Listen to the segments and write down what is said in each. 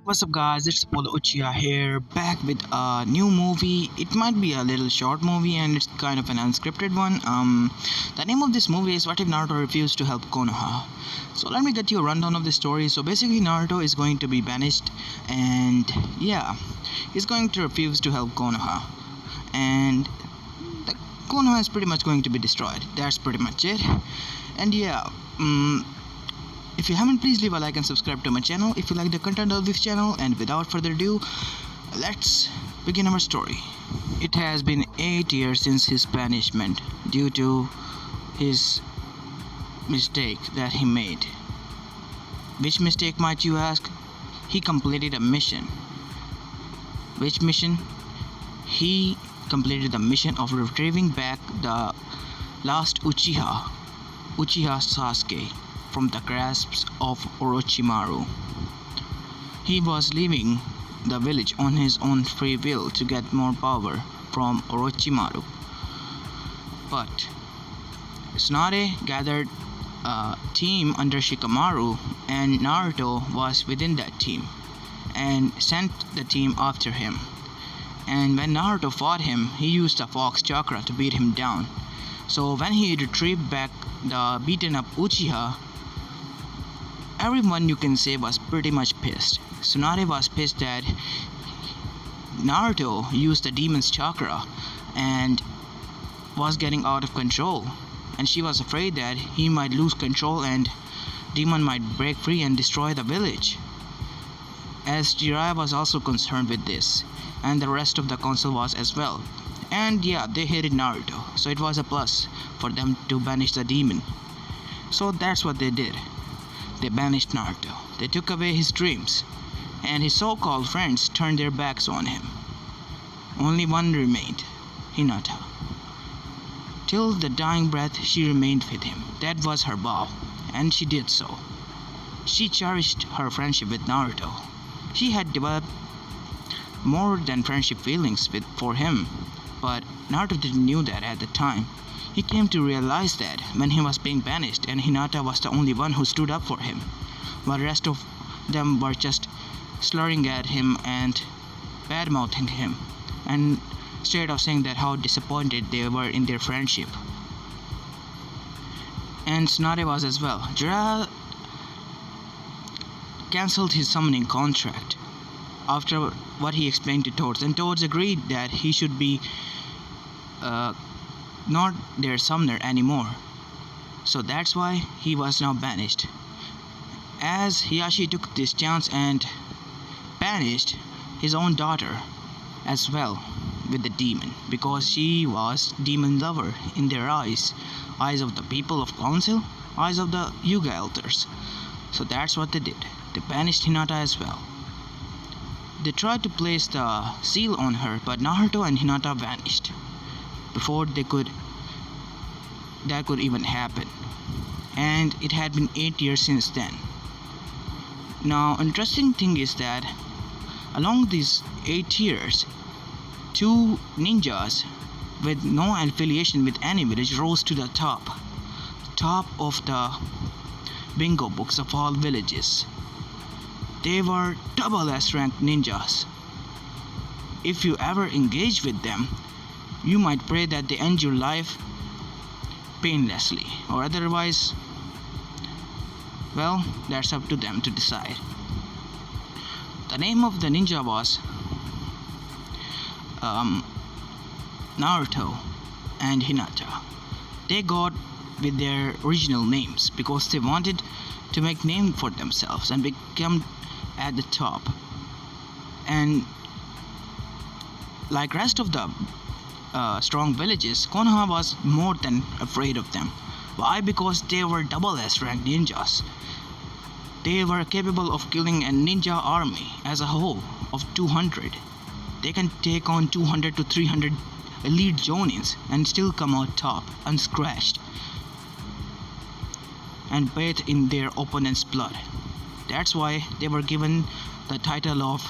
What's up guys, it's Polo Uchiha here, back with a new movie. It might be a little short movie and it's kind of an unscripted one. The name of this movie is What If Naruto Refused to Help Konoha. So let me get you a rundown of the story. So basically Naruto is going to be banished and yeah, he's going to refuse to help Konoha. And the Konoha is pretty much going to be destroyed. That's pretty much it. And yeah, if you haven't, please leave a like and subscribe to my channel if you like the content of this channel. And without further ado, let's begin our story. It has been 8 years since his banishment due to his mistake that he made. Which mistake, might you ask? He completed a mission. Which mission? He completed the mission of retrieving back the last Uchiha Sasuke, from the grasps of Orochimaru. He was leaving the village on his own free will to get more power from Orochimaru. But Tsunade gathered a team under Shikamaru, and Naruto was within that team and sent the team after him. And when Naruto fought him, he used the Fox Chakra to beat him down. So when he retrieved back the beaten up Uchiha, everyone, you can say, was pretty much pissed. Tsunade was pissed that Naruto used the demon's chakra and was getting out of control, and she was afraid that he might lose control and demon might break free and destroy the village. As Jiraiya was also concerned with this, and the rest of the council was as well. And yeah, they hated Naruto, so it was a plus for them to banish the demon. So that's what they did. They banished Naruto. They took away his dreams, and his so-called friends turned their backs on him. Only one remained, Hinata. Till the dying breath, she remained with him. That was her vow, and she did so. She cherished her friendship with Naruto. She had developed more than friendship feelings for him, but Naruto didn't know that at the time. He came to realize that when he was being banished, and Hinata was the only one who stood up for him, while the rest of them were just slurring at him and bad-mouthing him, and straight off saying that how disappointed they were in their friendship. And Tsunade was as well. Jiraiya cancelled his summoning contract after what he explained to Toads, and Toads agreed that he should be not their summoner anymore. So that's why he was now banished. As Hiyashi took this chance and banished his own daughter as well with the demon, because she was demon lover in their eyes of the people of council, eyes of the Yuga elders. So that's what they did. They banished Hinata as well. They tried to place the seal on her, but Naruto and Hinata vanished before that could even happen. And it had been 8 years since then. Now, interesting thing is that along these 8 years, two ninjas with no affiliation with any village rose to the top of the bingo books of all villages. They were double S ranked ninjas. If you ever engage with them, you might pray that they end your life painlessly, or otherwise, well, that's up to them to decide. The name of the ninja was Naruto and Hinata. They got with their original names because they wanted to make name for themselves and become at the top. And like rest of the strong villages, Konoha was more than afraid of them. Why? Because they were double S ranked ninjas. They were capable of killing a ninja army as a whole of 200. They can take on 200 to 300 elite jonins and still come out top, unscratched, and bathe in their opponent's blood. That's why they were given the title of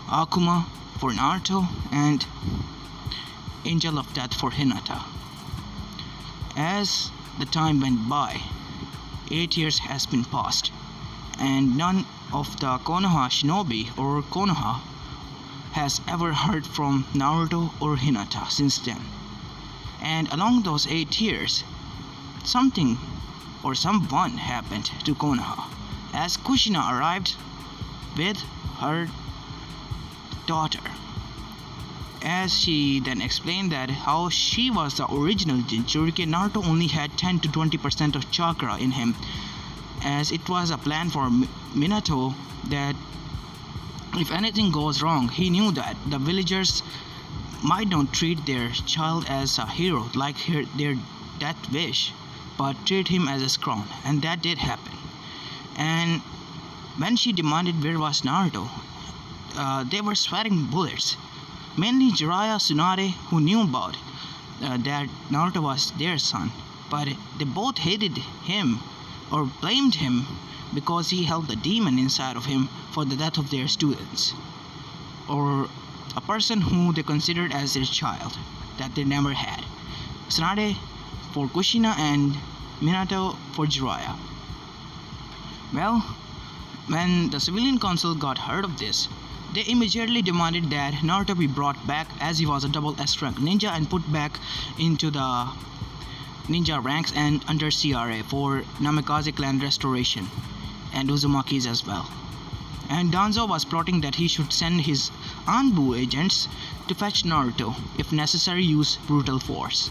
Akuma for Naruto and Angel of Death for Hinata. As the time went by, 8 years has been passed, and none of the Konoha shinobi or Konoha has ever heard from Naruto or Hinata since then. And along those 8 years, something or someone happened to Konoha as Kushina arrived with her daughter. As she then explained that how she was the original Jinchuriki, Naruto only had 10 to 20% of chakra in him, as it was a plan for Minato that if anything goes wrong, he knew that the villagers might not treat their child as a hero like their death wish, but treat him as a scrown, and that did happen. And when she demanded where was Naruto, they were sweating bullets. Mainly Jiraiya Tsunade, who knew about that Naruto was their son, but they both hated him or blamed him because he held the demon inside of him for the death of their students, or a person who they considered as their child that they never had. Tsunade for Kushina and Minato for Jiraiya. Well, when the civilian council got heard of this, they immediately demanded that Naruto be brought back as he was a double S rank ninja and put back into the ninja ranks and under CRA for Namikaze clan restoration and Uzumaki's as well. And Danzo was plotting that he should send his Anbu agents to fetch Naruto, if necessary use brutal force.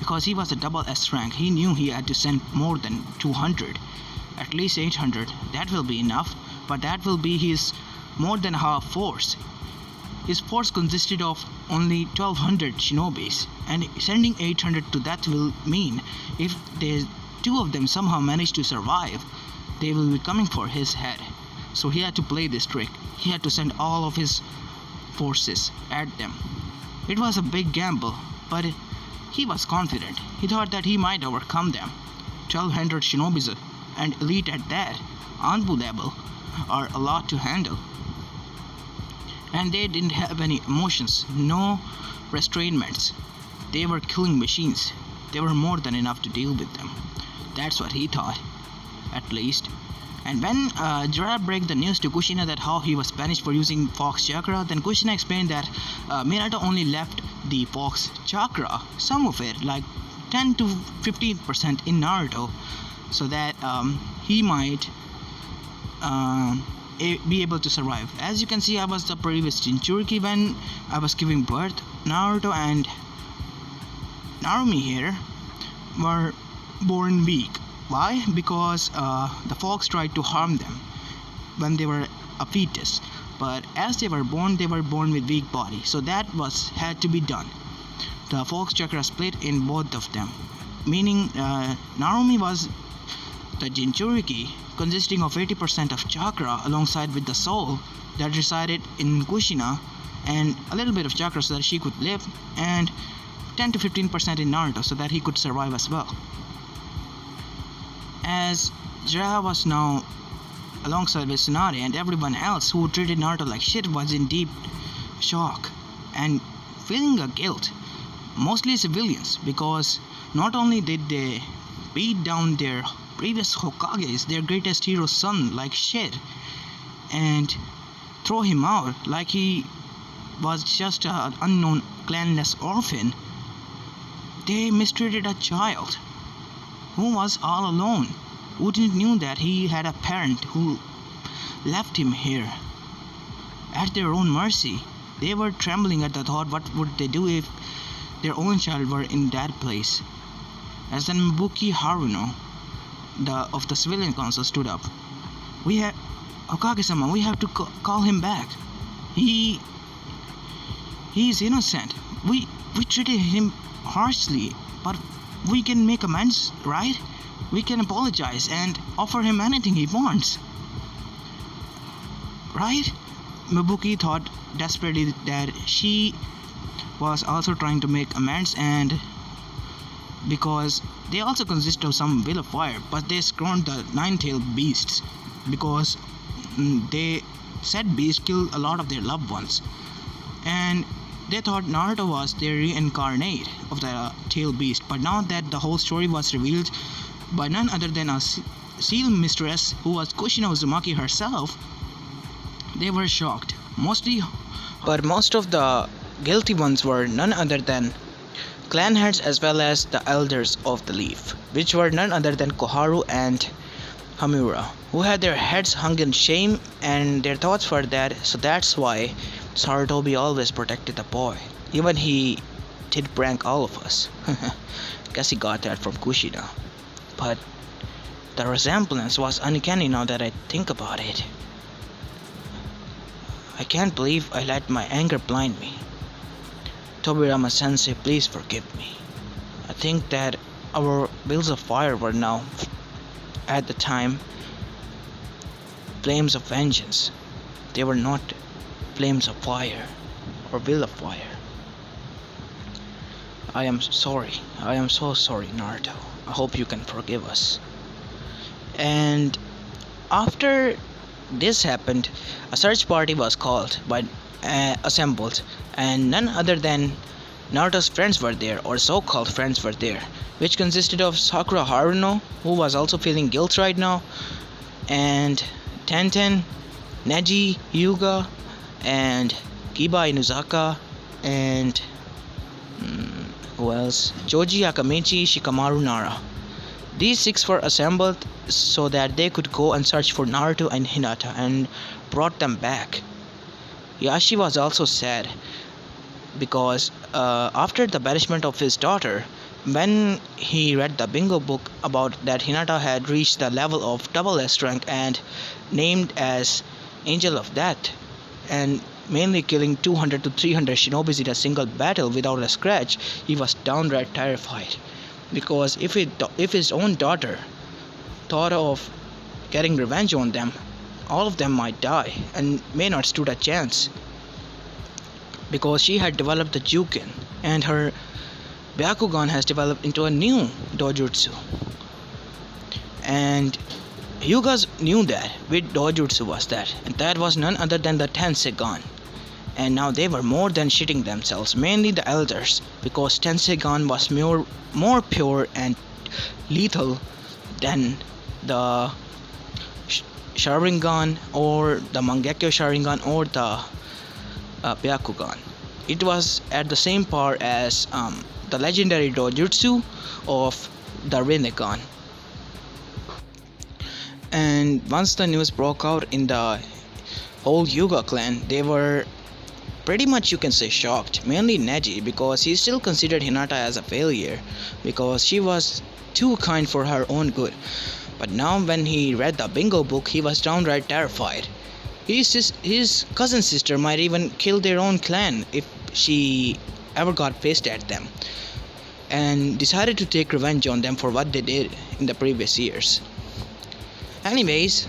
Because he was a double S rank, he knew he had to send more than 200, at least 800. That will be enough, but that will be his more than half force. His force consisted of only 1200 shinobis, and sending 800 to that will mean if the 2 of them somehow manage to survive, they will be coming for his head. So he had to play this trick. He had to send all of his forces at them. It was a big gamble, but he was confident. He thought that he might overcome them. 1200 shinobis and elite at that, Anbu level, are a lot to handle. And they didn't have any emotions, no restraints. They were killing machines. They were more than enough to deal with them. That's what he thought, at least. And when Jiraiya broke the news to Kushina that how he was punished for using Fox Chakra, then Kushina explained that Minato only left the Fox Chakra, some of it, like 10 to 15% in Naruto, so that he might be able to survive. As you can see, I was the previous Jinchuriki when I was giving birth. Naruto and Narumi here were born weak. Why? Because the Fox tried to harm them when they were a fetus. But as they were born with weak body. So that had to be done. The Fox Chakra split in both of them, meaning Narumi was the Jinchuriki consisting of 80% of chakra alongside with the soul that resided in Kushina, and a little bit of chakra so that she could live, and 10 to 15% in Naruto so that he could survive as well. As Jiraiya was now alongside with Tsunade, and everyone else who treated Naruto like shit was in deep shock and feeling a guilt, mostly civilians, because not only did they beat down their previous Hokages, their greatest hero's son, like shit, and throw him out like he was just an unknown clanless orphan, they mistreated a child who was all alone, who didn't knew that he had a parent who left him here at their own mercy. They were trembling at the thought, what would they do if their own child were in that place. As then Mabuki Haruno of the civilian council stood up. Hokage-sama, we have to call him back. He is innocent. We treated him harshly, but we can make amends, right? We can apologize and offer him anything he wants, right? Mabuki thought desperately that she was also trying to make amends, and because they also consist of some will of fire, but they scorned the nine-tailed beasts because they said beasts kill a lot of their loved ones, and they thought Naruto was their reincarnate of the tail beast. But now that the whole story was revealed by none other than a seal mistress, who was Kushina Uzumaki herself, they were shocked. But most of the guilty ones were none other than clan heads as well as the elders of the leaf, which were none other than Koharu and Hamura, who had their heads hung in shame and their thoughts were dead, so that's why Sarutobi always protected the boy. Even he did prank all of us. Guess he got that from Kushina. But the resemblance was uncanny now that I think about it. I can't believe I let my anger blind me. Tobirama sensei, please forgive me. I think that our bills of fire were now, at the time, flames of vengeance. They were not flames of fire or will of fire. I am sorry. I am so sorry, Naruto. I hope you can forgive us. And after this happened, a search party was assembled, and none other than Naruto's friends were there, or so-called friends were there, which consisted of Sakura Haruno, who was also feeling guilt right now, and Tenten, Neji, Hyuga, and Kiba Inuzaka, and who else? Joji, Akamichi, Shikamaru, Nara. These 6 were assembled so that they could go and search for Naruto and Hinata and brought them back. Yashi was also sad because after the banishment of his daughter, when he read the bingo book about that Hinata had reached the level of double S rank and named as Angel of Death, and mainly killing 200 to 300 shinobis in a single battle without a scratch, he was downright terrified. Because if his own daughter thought of getting revenge on them, all of them might die and may not stood a chance. Because she had developed the Juken, and her Byakugan has developed into a new dojutsu. And Hyuga knew that which dojutsu was that, and that was none other than the Tensegan. And now they were more than shitting themselves, mainly the elders, because Tensegan was more pure and lethal than the Sharingan or the Mangekyo Sharingan or the Byakugan. It was at the same par as the legendary dojutsu of the Rinnegan. And once the news broke out in the whole Hyuga clan, they were pretty much, you can say, shocked. Mainly Neji, because he still considered Hinata as a failure because she was too kind for her own good. But now when he read the bingo book, he was downright terrified. His cousin sister might even kill their own clan if she ever got pissed at them, and decided to take revenge on them for what they did in the previous years. Anyways,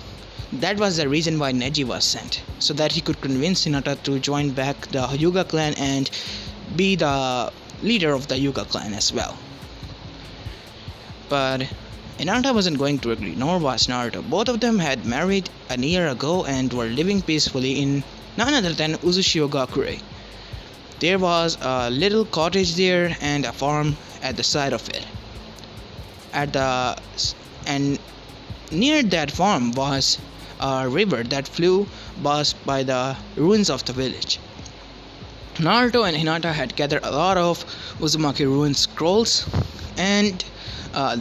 that was the reason why Neji was sent, so that he could convince Hinata to join back the Hyuga clan and be the leader of the Hyuga clan as well. But Hinata wasn't going to agree, nor was Naruto. Both of them had married a year ago and were living peacefully in none other than Uzushio Gakure. There was a little cottage there and a farm at the side of it. And near that farm was a river that flew past by the ruins of the village. Naruto and Hinata had gathered a lot of Uzumaki ruin scrolls and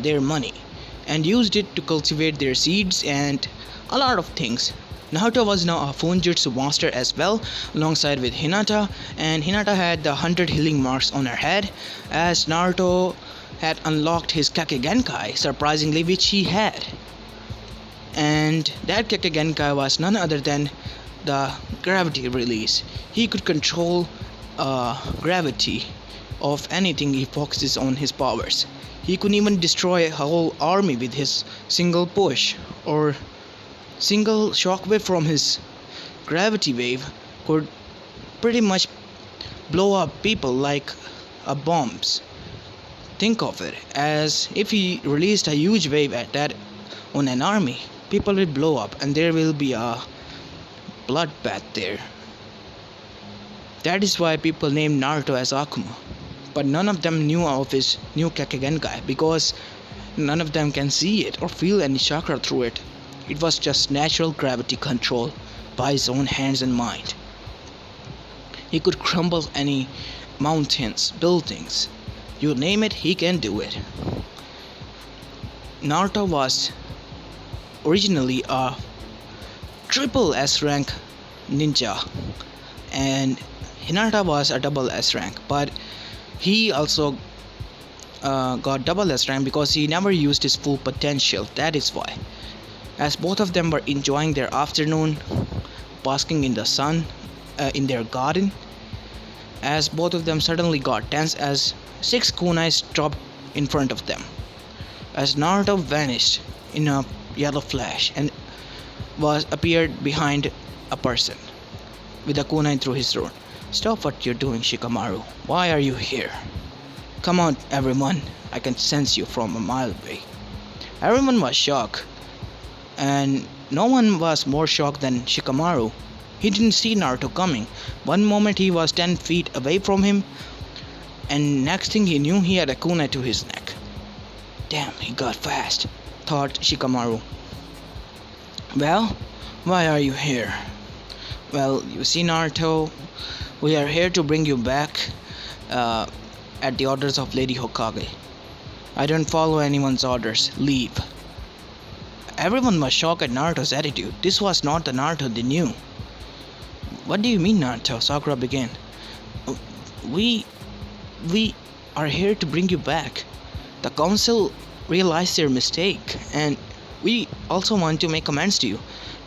their money, and used it to cultivate their seeds and a lot of things. Naruto was now a Funjutsu master as well, alongside with Hinata, and Hinata had the 100 healing marks on her head, as Naruto had unlocked his Kake Genkai, surprisingly, which he had. And that Kake Genkai was none other than the gravity release. He could control gravity of anything he focuses on his powers. He could even destroy a whole army with his single push, or single shockwave from his gravity wave could pretty much blow up people like bombs. Think of it as if he released a huge wave at that on an army, people will blow up and there will be a bloodbath there. That is why people named Naruto as Akuma. But none of them knew of his new Kake Genkai, because None of them can see it or feel any chakra through it. It was just natural gravity control by his own hands and mind. He could crumble any mountains, buildings. You name it, he can do it. Naruto was originally a triple S rank ninja, and Hinata was a double S rank, but he also got double S rank because he never used his full potential. That is why. As both of them were enjoying their afternoon, basking in the sun in their garden, as both of them suddenly got tense as 6 kunais dropped in front of them. As Naruto vanished in a yellow flash and appeared behind a person with a kunai through his throat. Stop what you're doing, Shikamaru. Why are you here? Come on, everyone. I can sense you from a mile away. Everyone was shocked, and no one was more shocked than Shikamaru. He didn't see Naruto coming. One moment he was 10 feet away from him, and next thing he knew he had a kunai to his neck. Damn, he got fast, thought Shikamaru. Well, why are you here? Well, you see, Naruto, we are here to bring you back at the orders of Lady Hokage. I don't follow anyone's orders. Leave. Everyone was shocked at Naruto's attitude. This was not the Naruto they knew. What do you mean, Naruto? Sakura began. We are here to bring you back. The council realized their mistake, and we also want to make amends to you.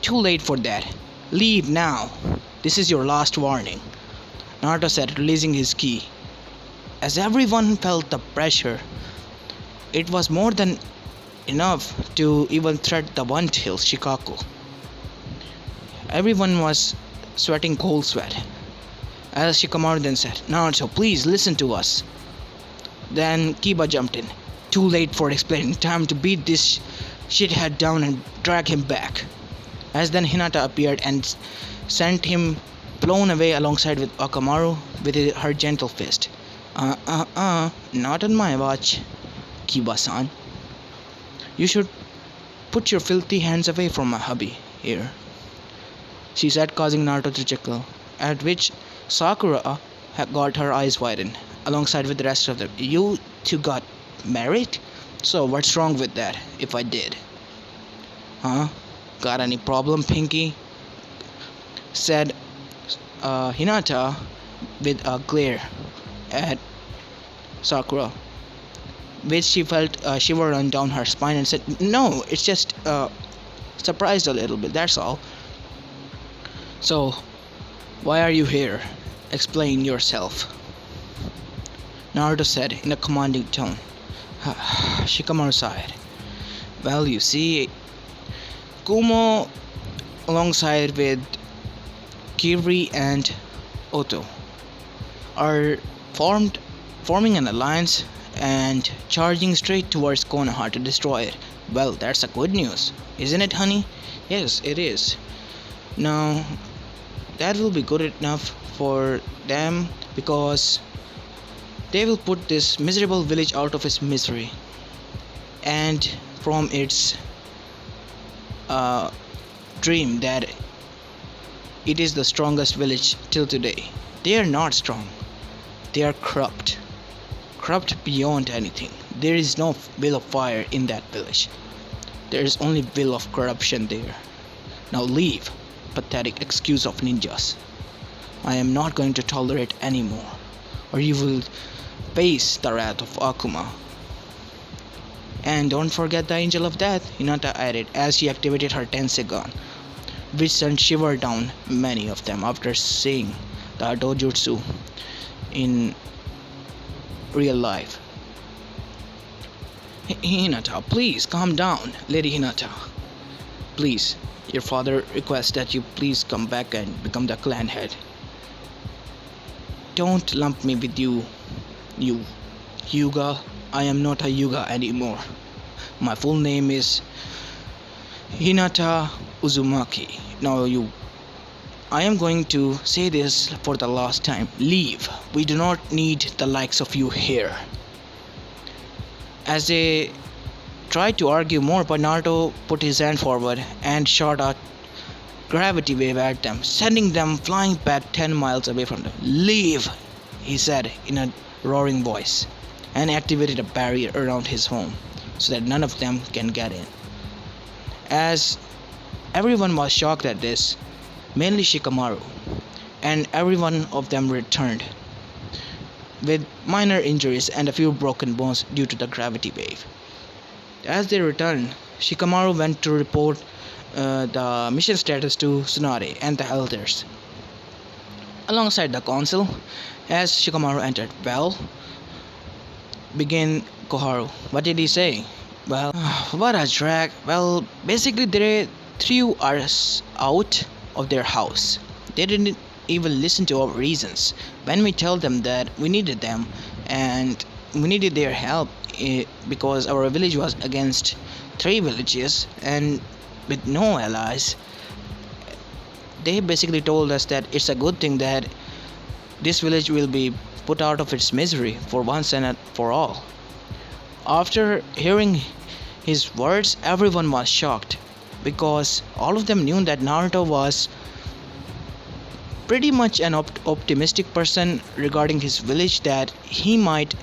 Too late for that. Leave now. This is your last warning, Naruto said, releasing his ki. As everyone felt the pressure, it was more than enough to even thread the one till Shikaku. Everyone was sweating cold sweat. As Shikamaru then said, Naruto, please listen to us. Then Kiba jumped in. Too late for explaining. Time to beat this shithead down and drag him back. As then Hinata appeared and sent him blown away alongside with Akamaru with her gentle fist. Not on my watch, Kiba-san. You should put your filthy hands away from my hubby here, she said, causing Naruto to chuckle, at which Sakura got her eyes widened, alongside with the rest of them. You two got married? So what's wrong with that, if I did? Huh? Got any problem, Pinky? Said Hinata with a glare at Sakura, which she felt a shiver run down her spine, and said, No, it's just surprised a little bit, that's all. So, why are you here? Explain yourself, Naruto said in a commanding tone. Shikamaru sighed. Well, you see, Kumo, alongside with Kiri and Oto, are forming an alliance and charging straight towards Konoha to destroy it. Well, that's a good news, isn't it, honey? Yes, it is. Now, that will be good enough for them, because they will put this miserable village out of its misery and from its dream that it is the strongest village till today. They are not strong. They are corrupt. Corrupt beyond anything. There is no will of fire in that village. There is only will of corruption there. Now leave, pathetic excuse of ninjas. I am not going to tolerate anymore, or you will face the wrath of Akuma. And don't forget the Angel of Death, Hinata added as she activated her Tensegon, which sent shiver down many of them after seeing the dojutsu in real life. Hinata, please calm down, Lady Hinata. Please, your father requests that you please come back and become the clan head. Don't lump me with you Hyuga. I am not a Hyuga anymore. My full name is Hinata Uzumaki. Now I am going to say this for the last time. Leave. We do not need the likes of you here. As a tried to argue more, but Naruto put his hand forward and shot a gravity wave at them, sending them flying back 10 miles away from them. "Leave," he said in a roaring voice, and activated a barrier around his home so that none of them can get in. As everyone was shocked at this, mainly Shikamaru, and every one of them returned with minor injuries and a few broken bones due to the gravity wave. As they returned, Shikamaru went to report the mission status to Tsunade and the elders. Alongside the council, as Shikamaru entered, "Well," began Koharu. "What did he say?" "Well, what a drag. Well, basically they threw us out of their house. They didn't even listen to our reasons. When we told them that we needed them and we needed their help because our village was against 3 villages and with no allies, they basically told us that it's a good thing that this village will be put out of its misery for once and for all." After hearing his words, everyone was shocked because all of them knew that Naruto was pretty much an optimistic person regarding his village, that he might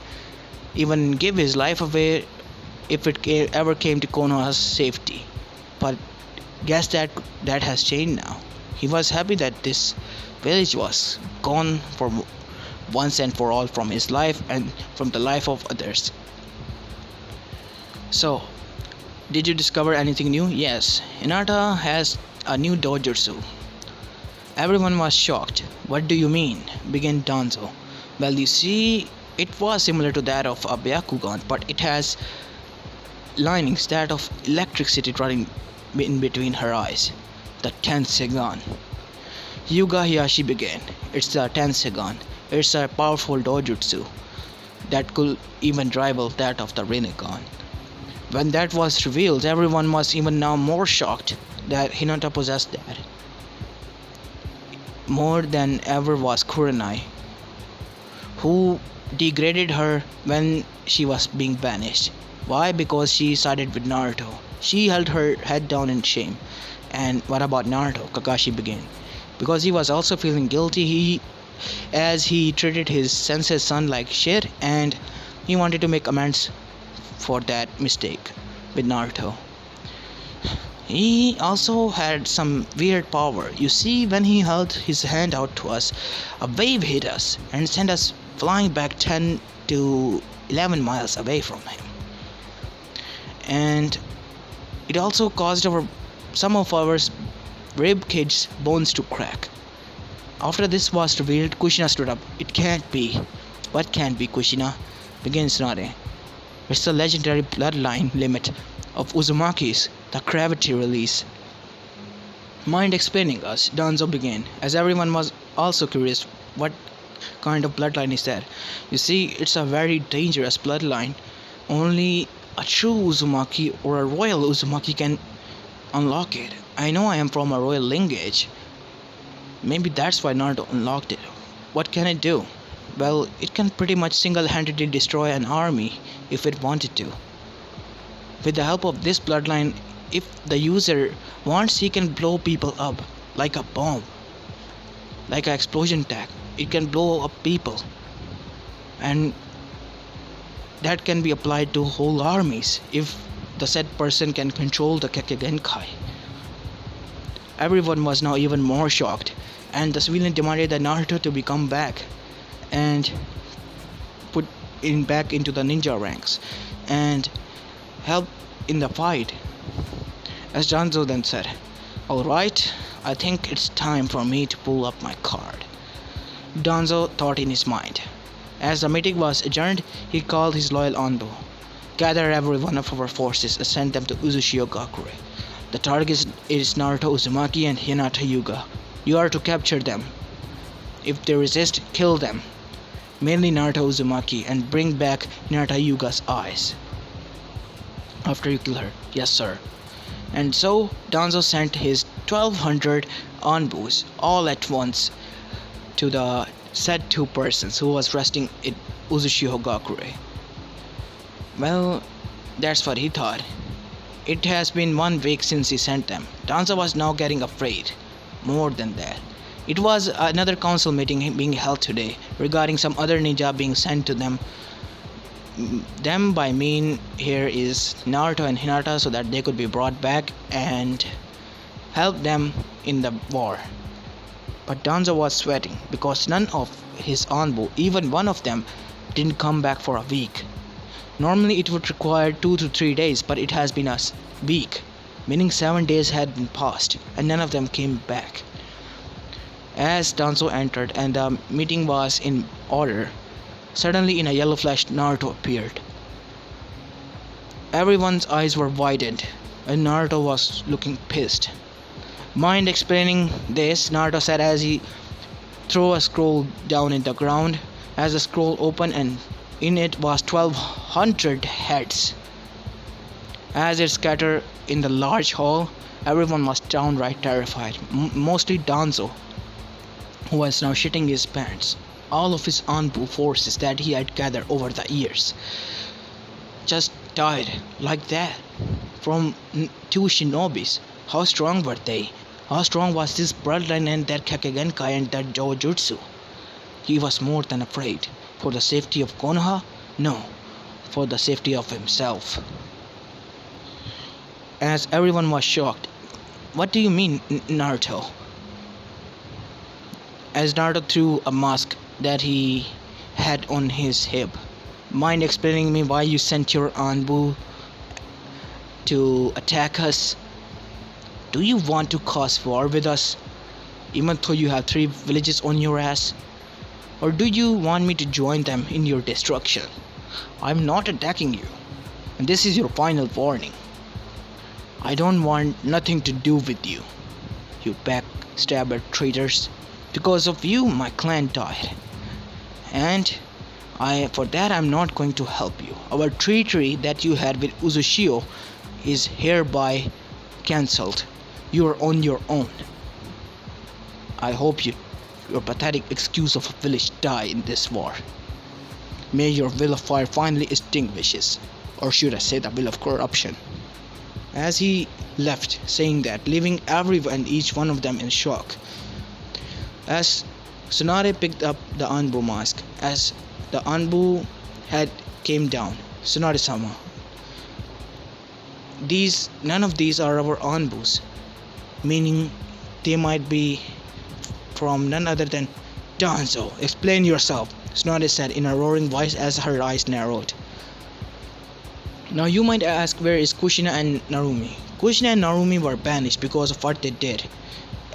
even give his life away if it ever came to Konoha's safety. But guess that has changed now. He was happy that this village was gone for once and for all from his life and from the life of others. So, did you discover anything new? Yes, Hinata has a new dojutsu. Everyone was shocked. "What do you mean?" began Danzo. "Well, you see, it was similar to that of a Byakugan, but it has linings that of electricity running in between her eyes. The Tensegan." Yuga Hiyashi began. "It's the Tensegan. It's a powerful dojutsu that could even rival that of the Rinnegan." When that was revealed, everyone was even now more shocked that Hinata possessed that. More than ever was Kurenai, who degraded her when she was being banished. Why? Because she sided with Naruto. She held her head down in shame. And what about Naruto? Kakashi began. Because he was also feeling guilty, as he treated his sensei's son like shit, and he wanted to make amends for that mistake with Naruto. He also had some weird power. You see, when he held his hand out to us, a wave hit us and sent us flying back 10 to 11 miles away from him. And it also caused some of our rib cage bones to crack. After this was revealed, Kushina stood up. "It can't be." "What can't be, Kushina?" began Tsunade. "It's the legendary bloodline limit of Uzumaki's, the gravity release." "Mind explaining us?" Danzo began, as everyone was also curious what kind of bloodline is that. "You see, it's a very dangerous bloodline. Only a true Uzumaki or a royal Uzumaki can unlock it. I know I am from a royal lineage. Maybe that's why Naruto unlocked it. What can it do?" "Well, it can pretty much single-handedly destroy an army if it wanted to. With the help of this bloodline, if the user wants, he can blow people up like a bomb, like an explosion tag. It can blow up people, and that can be applied to whole armies if the said person can control the Kekkei." Everyone was now even more shocked, and the civilian demanded that Naruto to become back and put back into the ninja ranks and help in the fight. As Danzo then said, "Alright, I think it's time for me to pull up my card." Danzo thought in his mind. As the meeting was adjourned, he called his loyal Anbo. "Gather every one of our forces and send them to Uzushio Gakure. The target is Naruto Uzumaki and Hinata Hyuga. You are to capture them. If they resist, kill them. Mainly Naruto Uzumaki, and bring back Hinata Hyuga's eyes after you kill her." "Yes, sir." And so Danzo sent his 1200 Anbus all at once to the said 2 persons who was resting in Uzushio Gakure. Well, that's what he thought. It has been 1 week since he sent them. Danzo was now getting afraid. More than that. It was another council meeting being held today regarding some other ninja being sent to them. Them by mean here is Naruto and Hinata, so that they could be brought back and help them in the war. But Danzo was sweating because none of his Anbu, even one of them, didn't come back for a week. Normally it would require 2 to 3 days, but it has been a week, meaning 7 days had been passed and none of them came back. As Danzo entered and the meeting was in order, suddenly in a yellow flash Naruto appeared. Everyone's eyes were widened and Naruto was looking pissed. Mind explaining this, Naruto said as he threw a scroll down in the ground. As the scroll opened and in it was 1200 heads. As it scattered in the large hall, everyone was downright terrified, mostly Danzo, who was now shitting his pants. All of his Anbu forces that he had gathered over the years just died like that from 2 shinobis. How strong were they? How strong was this bloodline and that Kakegenkai and that Jojutsu? He was more than afraid. For the safety of Konoha? No, for the safety of himself. As everyone was shocked, what do you mean, Naruto? As Naruto threw a mask that he had on his hip. Mind explaining me why you sent your Anbu to attack us? Do you want to cause war with us, even though you have 3 villages on your ass? Or do you want me to join them in your destruction? I'm not attacking you, and this is your final warning. I don't want nothing to do with you, you backstabber traitors. Because of you, my clan died, and for that I'm not going to help you. Our treachery that you had with Uzushio is hereby cancelled. You are on your own. I hope your pathetic excuse of a village die in this war. May your will of fire finally extinguishes, or should I say the will of corruption. As he left, saying that, leaving every and each one of them in shock. As Tsunade picked up the Anbu mask, as the Anbu head came down, Tsunade-sama, none of these are our Anbus, meaning they might be from none other than Danzo. Explain yourself, Tsunade said in a roaring voice as her eyes narrowed. Now you might ask, where is Kushina and Narumi? Kushina and Narumi were banished because of what they did.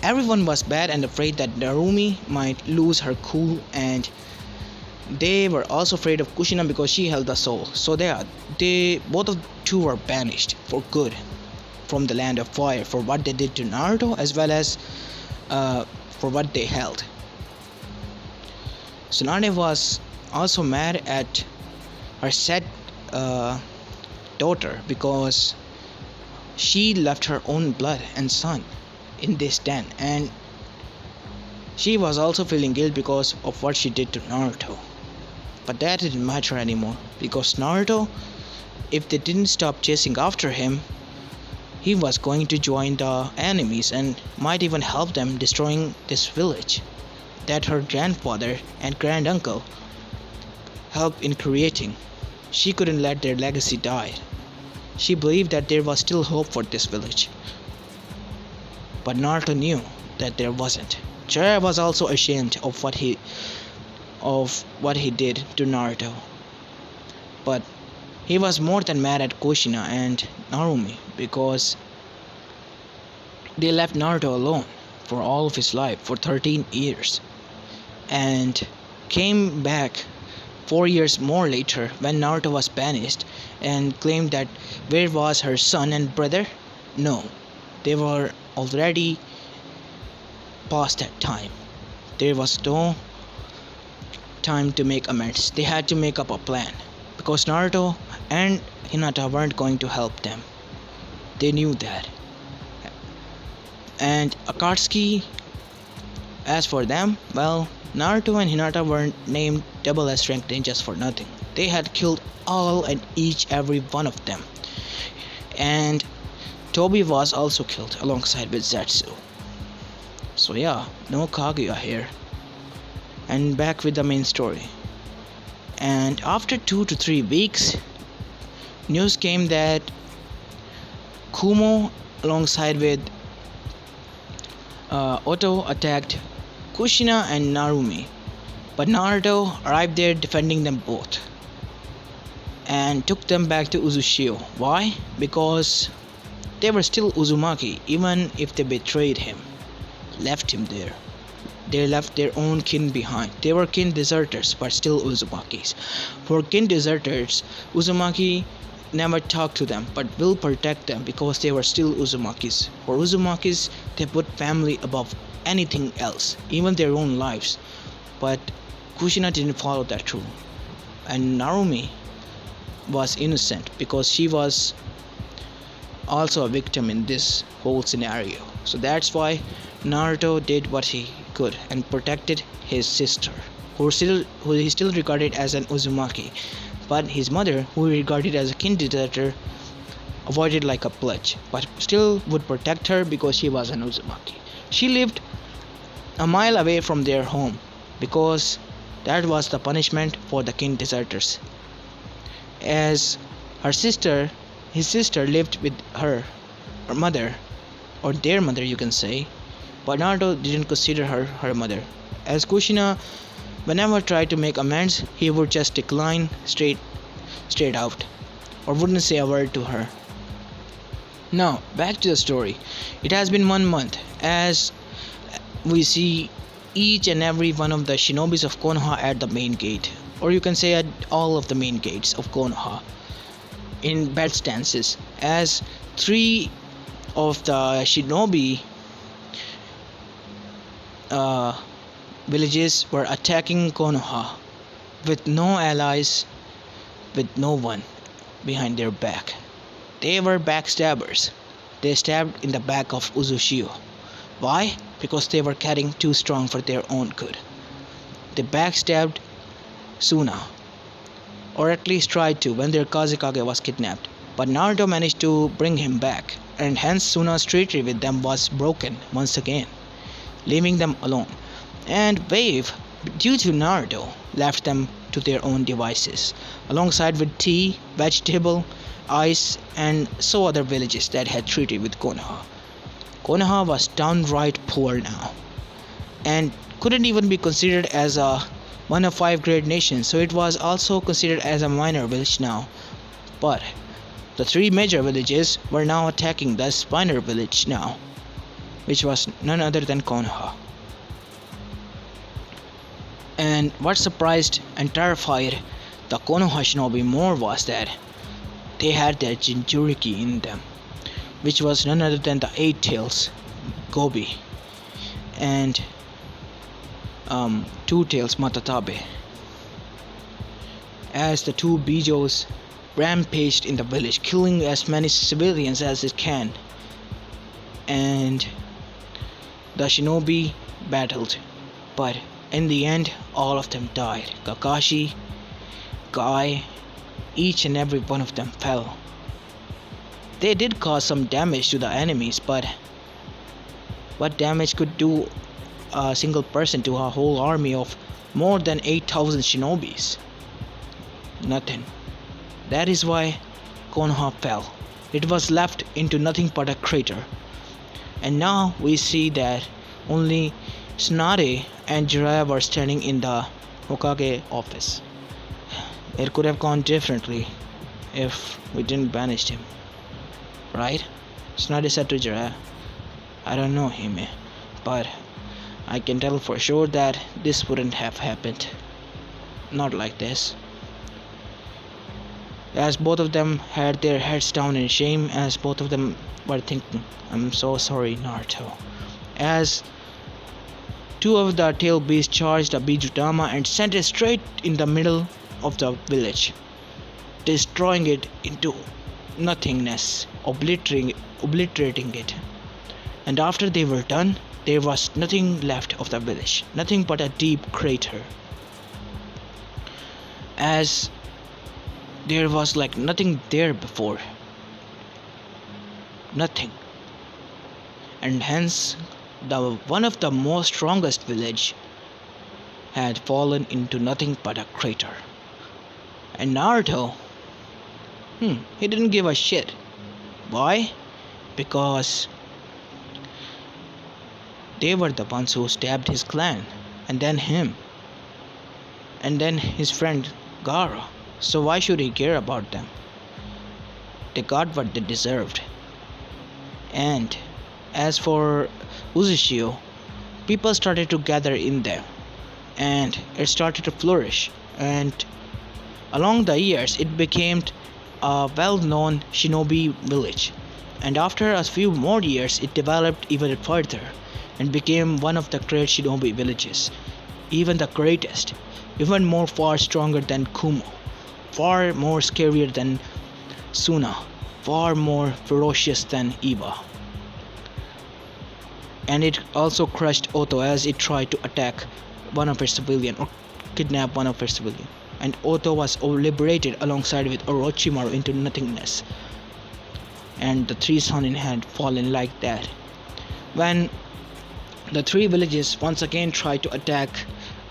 Everyone was bad and afraid that Narumi might lose her cool, and they were also afraid of Kushina because she held the soul. So they both of two were banished for good from the land of fire for what they did to Naruto, as well as for what they held. Tsunade was also mad at her said daughter because she left her own blood and son in this den, and she was also feeling guilt because of what she did to Naruto. But that didn't matter anymore, because Naruto, if they didn't stop chasing after him, he was going to join the enemies and might even help them destroying this village that her grandfather and granduncle helped in creating. She couldn't let their legacy die. She believed that there was still hope for this village. But Naruto knew that there wasn't. Jiraiya was also ashamed of what he did to Naruto. But he was more than mad at Kushina and Narumi because they left Naruto alone for all of his life for 13 years and came back 4 years more later when Naruto was banished and claimed that where was her son and brother? No, they were already past that time. There was no time to make amends. They had to make up a plan because Naruto and Hinata weren't going to help them. They knew that. And Akatsuki, as for them, well, Naruto and Hinata weren't named double S rank ninjas for nothing. They had killed all and every one of them. And Toby was also killed alongside with Zetsu. So yeah, no Kaguya here. And back with the main story. And after 2 to 3 weeks, news came that Kumo alongside with Otto attacked Kushina and Narumi, but Naruto arrived there defending them both and took them back to Uzushio. Why? Because they were still Uzumaki even if they betrayed him, left him there. They left their own kin behind. They were kin deserters but still Uzumakis. For kin deserters, Uzumaki never talk to them but will protect them because they were still Uzumakis. For Uzumakis, they put family above anything else, even their own lives. But Kushina didn't follow that rule. And Narumi was innocent because she was also a victim in this whole scenario. So that's why Naruto did what he could and protected his sister, who he still regarded as an Uzumaki. But his mother, who he regarded as a kin deserter, avoided like a plague, but still would protect her because she was an Uzumaki. She lived a mile away from their home because that was the punishment for the kin deserters. As his sister lived with her mother, or their mother you can say, but Naruto didn't consider her her mother. As Kushina, whenever tried to make amends, he would just decline straight out, or wouldn't say a word to her. Now, back to the story. It has been 1 month as we see each and every one of the shinobis of Konoha at the main gate, or you can say at all of the main gates of Konoha, in bed stances, as 3 of the shinobi villages were attacking Konoha with no allies, with no one behind their back. They were backstabbers. They stabbed in the back of Uzushio. Why? Because they were getting too strong for their own good. They backstabbed Suna, or at least tried to, when their Kazekage was kidnapped. But Naruto managed to bring him back, and hence Suna's treaty with them was broken once again, leaving them alone. And Wave, due to Naruto, left them to their own devices, alongside with tea, vegetable, ice, and so other villages that had treaty with Konoha. Konoha was downright poor now, and couldn't even be considered as a one of 5 great nations, so it was also considered as a minor village now. But the 3 major villages were now attacking this minor village now, which was none other than Konoha. And what surprised and terrified the Konoha shinobi more was that they had their Jinchuriki in them, which was none other than the 8 tails Gobi and 2 tails Matatabe, as the 2 Bijos rampaged in the village, killing as many civilians as it can, and the shinobi battled, but in the end all of them died. Kakashi, Guy, each and every one of them fell. They did cause some damage to the enemies, but what damage could do a single person to a whole army of more than 8,000 shinobis? Nothing. That is why Konoha fell. It was left into nothing but a crater. And now we see that only Tsunade and Jiraiya were standing in the Hokage office. It could have gone differently if we didn't banish him, right? Tsunade said to Jiraiya, I don't know him, but I can tell for sure that this wouldn't have happened. Not like this. As both of them had their heads down in shame, as both of them were thinking, I'm so sorry, Naruto. As 2 of the tail beasts charged a Bijutama and sent it straight in the middle of the village, destroying it into nothingness, obliterating it. And after they were done, there was nothing left of the village, nothing but a deep crater, as there was like nothing there before. nothing, and hence the one of the most strongest village had fallen into nothing but a crater. And Naruto, he didn't give a shit. Why? Because they were the ones who stabbed his clan, and then him, and then his friend Gara. So why should he care about them? They got what they deserved. And as for Uzushio, people started to gather in there, and it started to flourish. And along the years, it became a well-known shinobi village. And after a few more years, it developed even further and became one of the great shinobi villages, even the greatest, even more far stronger than Kumo, far more scarier than Suna, far more ferocious than Iba. And it also crushed Otto as it tried to attack one of its civilians or kidnap one of its civilians. And Otto was liberated alongside with Orochimaru into nothingness. And the three Sanin had fallen like that. When the three villages once again tried to attack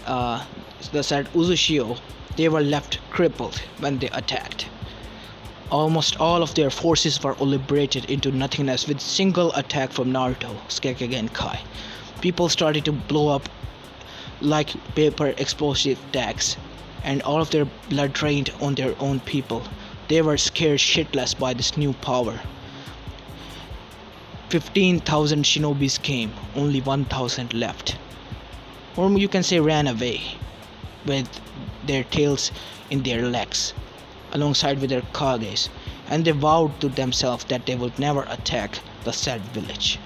the said Uzushio, they were left crippled when they attacked. Almost all of their forces were liberated into nothingness with single attack from Naruto, Sasuke and Kai. People started to blow up like paper explosive tags, and all of their blood drained on their own people. They were scared shitless by this new power. 15,000 shinobis came, only 1,000 left. Or you can say ran away with their tails in their legs, alongside with their Kages, and they vowed to themselves that they would never attack the said village,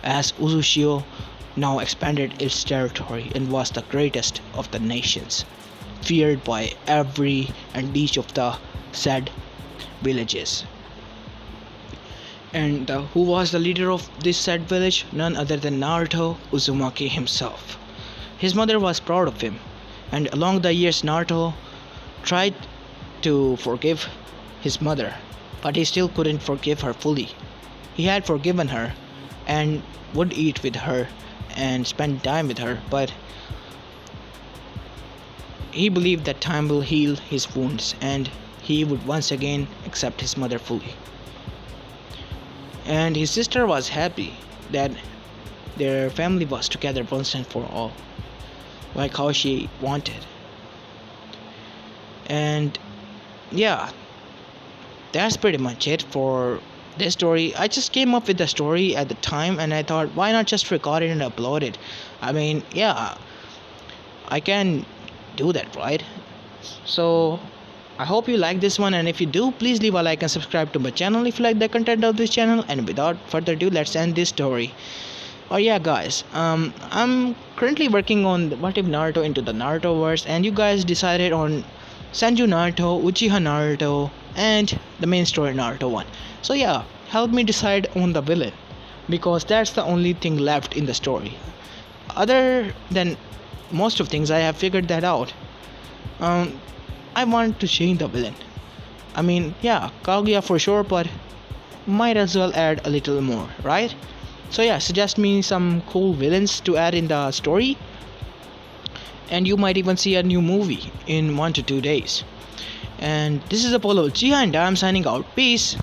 as Uzushio now expanded its territory and was the greatest of the nations, feared by every and each of the said villages. And who was the leader of this said village? None other than Naruto Uzumaki himself. His mother was proud of him, and along the years Naruto tried to forgive his mother, but he still couldn't forgive her fully. He had forgiven her and would eat with her and spend time with her, but he believed that time will heal his wounds and he would once again accept his mother fully. And his sister was happy that their family was together once and for all, like how she wanted. And yeah, that's pretty much it for this story. I just came up with the story at the time, and I thought, why not just record it and upload it? I mean, yeah, I can do that, right? So I hope you like this one, and if you do, please leave a like and subscribe to my channel if you like the content of this channel. And without further ado, let's end this story. Oh yeah, guys, I'm currently working on What If Naruto into the Naruto verse, and you guys decided on Senju Naruto, Uchiha Naruto, and the main story Naruto 1. So yeah, help me decide on the villain, because that's the only thing left in the story. Other than most of things, I have figured that out. I want to change the villain. I mean, yeah, Kaguya for sure, but might as well add a little more, right? So yeah, suggest me some cool villains to add in the story, and you might even see a new movie in 1 to 2 days. And this is Apollo Uchiha, and I'm signing out. Peace.